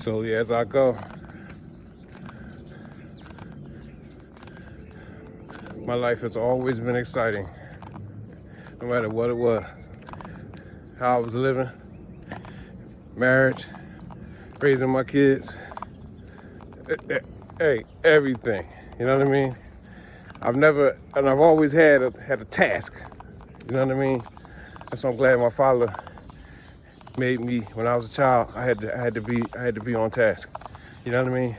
Slowly as I go, my life has always been exciting, no matter what it was, how I was living, marriage, raising my kids, hey, everything, you know what I mean? I've always had a task, you know what I mean? That's why I'm glad my father made me, when I was a child, I had to be on task, you know what I mean?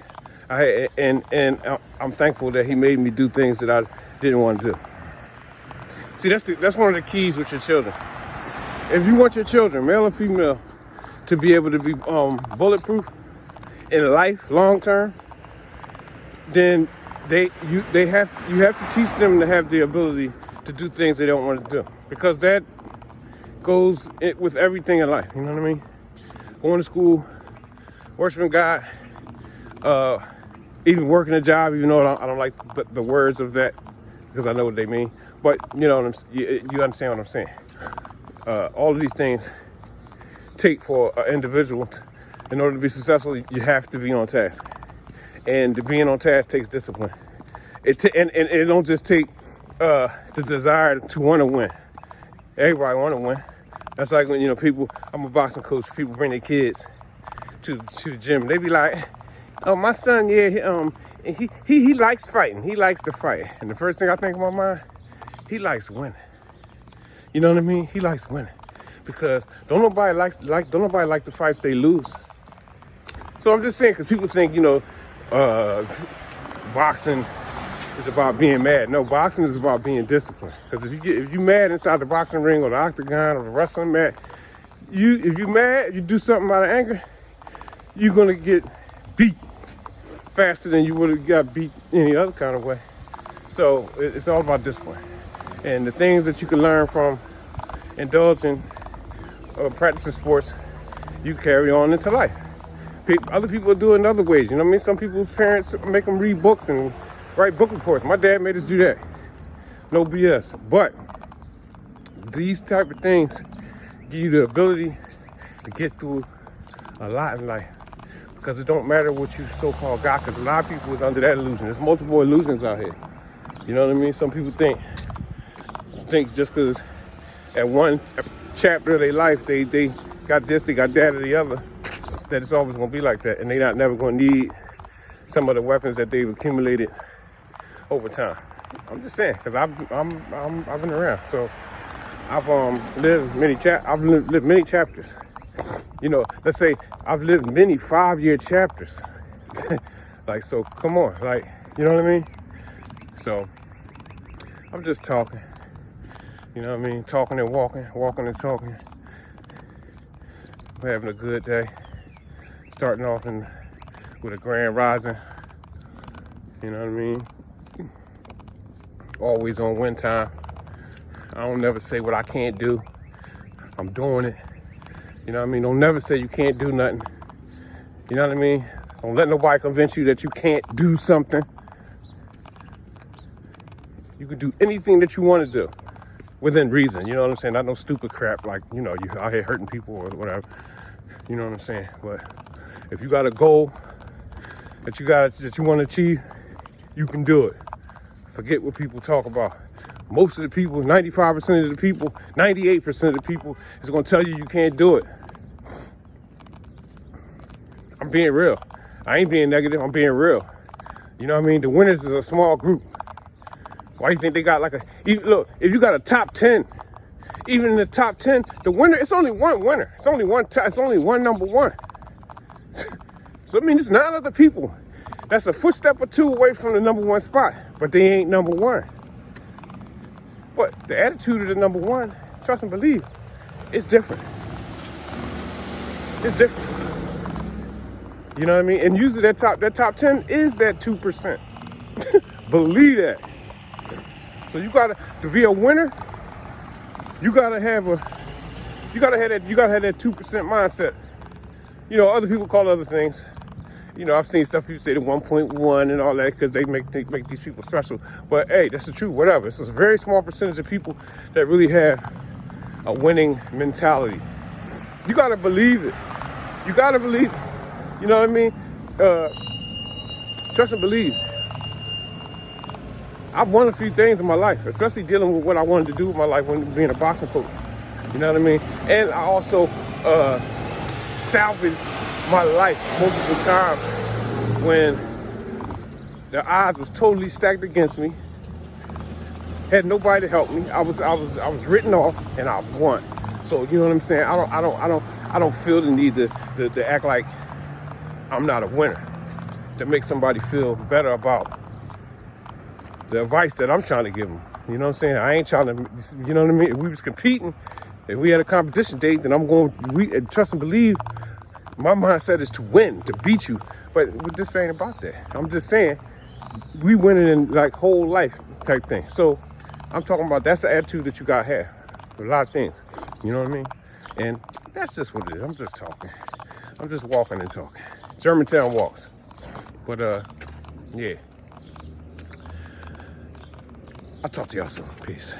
I'm thankful that he made me do things that I didn't want to do. See, that's one of the keys with your children. If you want your children, male or female, to be able to be bulletproof in life, long term, then you have to teach them to have the ability to do things they don't want to do, because that goes with everything in life. You know what I mean? Going to school, worshiping God, even working a job. Even though I don't like the words of that, because I know what they mean. But you know you understand what I'm saying. All of these things take for an individual. In order to be successful, you have to be on task. And being on task takes discipline. And it don't just take the desire to want to win. Everybody want to win. That's like when people. I'm a boxing coach. People bring their kids to the gym. They be like, "Oh, my son, yeah, he likes fighting. He likes to fight." And the first thing I think in my mind, he likes winning. You know what I mean? He likes winning, because don't nobody like the fights they lose. So I'm just saying, because people think boxing is about being mad. No, boxing is about being disciplined. Because if you mad inside the boxing ring or the octagon or the wrestling mat, if you mad, you do something out of anger, you're gonna get beat faster than you would have got beat any other kind of way. So it's all about discipline. And the things that you can learn from indulging or practicing sports, you carry on into life. Other people do it in other ways. You know what I mean? Some people's parents make them read books and write book reports. My dad made us do that. No BS. But these type of things give you the ability to get through a lot in life, because it don't matter what you so-called got, because a lot of people is under that illusion. There's multiple illusions out here. You know what I mean? Some people think just because at one chapter of their life they got this, they got that, or the other, that it's always going to be like that, and they're never going to need some of the weapons that they've accumulated over time. I'm just saying, because I've been around, so I've lived many chapters. Let's say I've lived many 5-year chapters. Like, so come on, like, you know what I mean? So I'm just talking. You know what I mean? Talking and walking and talking. We're having a good day. Starting off with a grand rising. You know what I mean? Always on win time. I don't never say what I can't do. I'm doing it. You know what I mean? Don't never say you can't do nothing. You know what I mean? Don't let nobody convince you that you can't do something. You can do anything that you want to do within reason. You know what I'm saying? Not no stupid crap like, you out here hurting people or whatever. You know what I'm saying? But if you got a goal that you want to achieve, you can do it. Forget what people talk about. Most of the people, 95% of the people, 98% of the people is going to tell you can't do it. I'm being real. I ain't being negative. I'm being real. You know what I mean? The winners is a small group. Why do you think they got look, if you got a top 10, even in the top 10, the winner, it's only one winner. It's only one number one. So, I mean, it's 9 other people. That's a footstep or two away from the number one spot, but they ain't number one. But the attitude of the number one, trust and believe, it's different. It's different. You know what I mean? And usually that top 10 is that 2%. Believe that. So you gotta, to be a winner, you gotta have that 2% mindset. Other people call other things. I've seen stuff people say the 1.1 and all that, because they make these people special. But hey, that's the truth, whatever. It's a very small percentage of people that really have a winning mentality. You gotta believe it. You gotta believe it. You know what I mean? Trust and believe. I've won a few things in my life, especially dealing with what I wanted to do with my life when being a boxing coach. You know what I mean? And I also salvaged my life multiple times when the odds was totally stacked against me. Had nobody to help me. I was written off, and I won. So you know what I'm saying? I don't feel the need to act like I'm not a winner, to make somebody feel better about the advice that I'm trying to give them. You know what I'm saying? I ain't trying to, you know what I mean? If we was competing, if we had a competition date, then and trust and believe, my mindset is to win, to beat you. But this ain't about that. I'm just saying, we winning in like whole life type thing. So I'm talking about, that's the attitude that you gotta have for a lot of things. You know what I mean? And that's just what it is. I'm just talking. I'm just walking and talking. Germantown walks. But yeah. I'll talk to y'all soon. Peace.